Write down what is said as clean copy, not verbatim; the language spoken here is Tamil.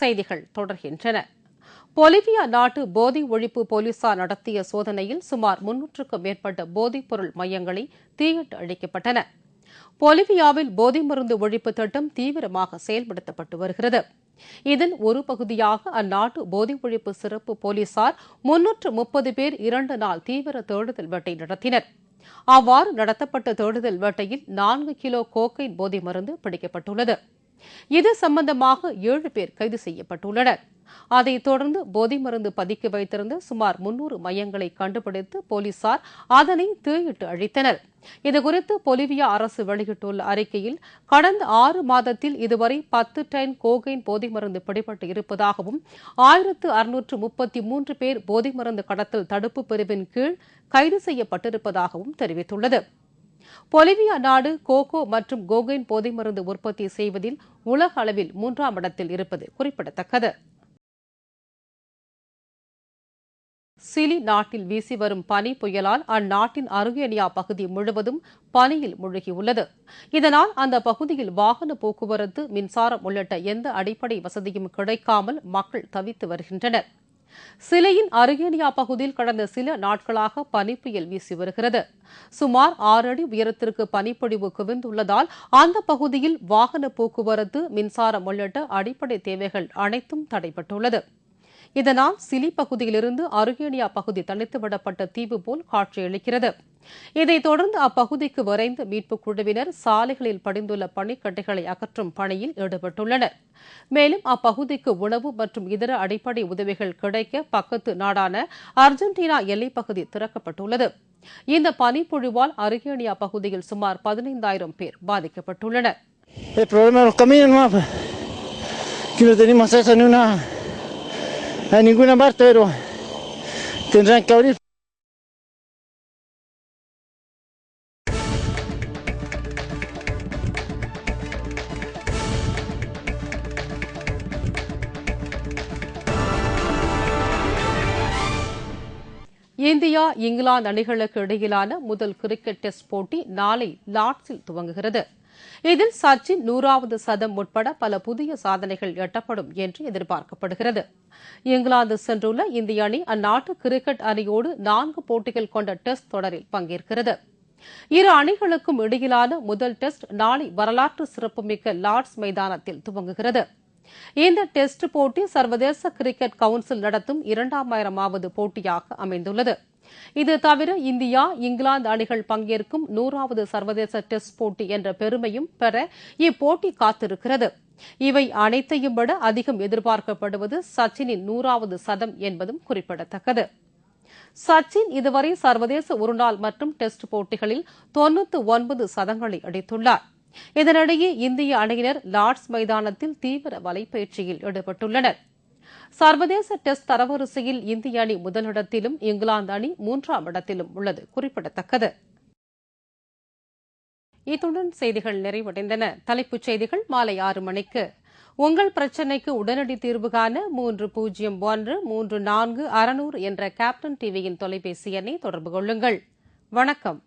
செய்திகள் தொடர்கின்றன. பொலிவியா நாட்டு போதை ஒழிப்பு போலீசார் நடத்திய சோதனையில் சுமார் 300க்கும் மேற்பட்ட போதைப்பொருள் மையங்களை தீயிட்டு அழிக்கப்பட்டன. பொலிவியாவில் போதை மருந்து ஒழிப்பு திட்டம் தீவிரமாக செயல்படுத்தப்பட்டு வருகிறது. இதன் ஒரு பகுதியாக அந்நாட்டு போதை ஒழிப்பு சிறப்பு போலீசார் 330 பேர் 2 நாள் தீவிர தேடுதல் வேட்டை நடத்தினர். அவ்வாறு நடத்தப்பட்ட தேடுதல் வேட்டையில் 4 கிலோ கோக்கைன் போதை மருந்து பிடிக்கப்பட்டுள்ளது. இது சம்பந்தமாக 7 பேர் கைது செய்யப்பட்டுள்ளனர். அதைத் தொடர்ந்து போதை மருந்து பதுக்கி வைத்திருந்த சுமார் 300 மையங்களை கண்டுபிடித்து போலீசார் அதனை தீயிட்டு அழித்தனர். இதுகுறித்து பொலிவியா அரசு வெளியிட்டுள்ள அறிக்கையில் கடந்த 6 மாதத்தில் இதுவரை 10 டன் கோகைன் போதை மருந்து பிடிபட்டு இருப்பதாகவும் 1633 பேர் போதை மருந்து கடத்தல் தடுப்பு பிரிவின் கீழ் கைது செய்யப்பட்டிருப்பதாகவும் தெரிவித்துள்ளது. பொலிவியா நாடு கோகோ மற்றும் கோகைன் போதை மருந்து உற்பத்தி செய்வதில் உலக அளவில் 3ஆம் இடத்தில் இருப்பது குறிப்பிடத்தக்கது. சிலி நாட்டில் வீசி வரும் பனி புயலால் அந்நாட்டின் அர்கேனியா பகுதி முழுவதும் பனியில் மூழ்கியுள்ளது. இதனால் அந்த பகுதியில் வாகன போக்குவரத்து, மின்சாரம் உள்ளிட்ட எந்த அடிப்படை வசதியும் கிடைக்காமல் மக்கள் தவித்து வருகின்றனர். சிலியின் அர்கேனியா பகுதியில் கடந்த சில நாட்களாக பனிப்புயல் வீசி வருகிறது. சுமார் 6 அடி உயரத்திற்கு பனிப்பொழிவு குவிந்துள்ளதால் அந்த பகுதியில் வாகன போக்குவரத்து, மின்சாரம் உள்ளிட்ட அடிப்படை தேவைகள் அனைத்தும் தடைபட்டுள்ளது. இதனால் சிலி பகுதியிலிருந்து அர்கேனியா பகுதி தனித்துவிடப்பட்ட தீவு போல் காட்சியளிக்கிறது. இதைத் தொடர்ந்து அப்பகுதிக்கு விரைந்த மீட்புக் குழுவினர் சாலைகளில் படிந்துள்ள பனிக்கட்டைகளை அகற்றும் பணியில் ஈடுபட்டுள்ளனர். மேலும் அப்பகுதிக்கு உணவு மற்றும் இதர அடிப்படை உதவிகள் கிடைக்க பக்கத்து நாடான அர்ஜென்டினா எல்லைப்பகுதி திறக்கப்பட்டுள்ளது. இந்த பனிப்பொழிவால் அர்கேனியா பகுதியில் சுமார் 15,000 பேர் பாதிக்கப்பட்டுள்ளனர். En ninguna parte, pero tendrán que abrir. India, England அணிகளுக்கு இடையிலான முதல் கிரிக்கெட் டெஸ்ட் போட்டி நாளை லார்ட்ஸில் துவங்குகிறது. இதில் சச்சின் 100வது சதம் உட்பட பல புதிய சாதனைகள் எட்டப்படும் என்று எதிர்பார்க்கப்படுகிறது. இங்கிலாந்து சென்றுள்ள இந்திய அணி அந்நாட்டு கிரிக்கெட் அணியோடு 4 போட்டிகள் கொண்ட டெஸ்ட் தொடரில் பங்கேற்கிறது. இரு அணிகளுக்கும் இடையிலான முதல் டெஸ்ட் நாளை வரலாற்று சிறப்புமிக்க லார்ட்ஸ் மைதானத்தில் துவங்குகிறது. இந்த டெஸ்ட் போட்டி சர்வதேச கிரிக்கெட் கவுன்சில் நடத்தும் 2000வது போட்டியாக அமைந்துள்ளது. இது தவிர இந்தியா, இங்கிலாந்து அணிகள் பங்கேற்கும் 100வது சர்வதேச டெஸ்ட் போட்டி என்ற பெருமையும் பெற இப்போட்டி காத்திருக்கிறது. இவை அனைத்தையும் விட அதிகம் எதிர்பார்க்கப்படுவது சச்சினின் 100வது சதம் என்பதும் குறிப்பிடத்தக்கது. சச்சின் இதுவரை சர்வதேச ஒருநாள் மற்றும் டெஸ்ட் போட்டிகளில் 99 சதங்களை அடித்துள்ளார். இதனிடையே இந்திய அணியினர் லார்ட்ஸ் மைதானத்தில் தீவிர வலைப்பயிற்சியில் ஈடுபட்டுள்ளனர். சர்வதேச டெஸ்ட் தரவரிசையில் இந்திய அணி முதலிடத்திலும் இங்கிலாந்து அணி 3ஆம் இடத்திலும் உள்ளது குறிப்பிடத்தக்கது. இத்துடன் செய்திகள் நிறைவடைந்தன. தலைப்புச் செய்திகள் மாலை 6 மணிக்கு. உங்கள் பிரச்சினைக்கு உடனடி தீர்வு காண 30134600 என்ற கேப்டன் டிவியின் தொலைபேசி எண்ணை தொடர்பு கொள்ளுங்கள். வணக்கம்.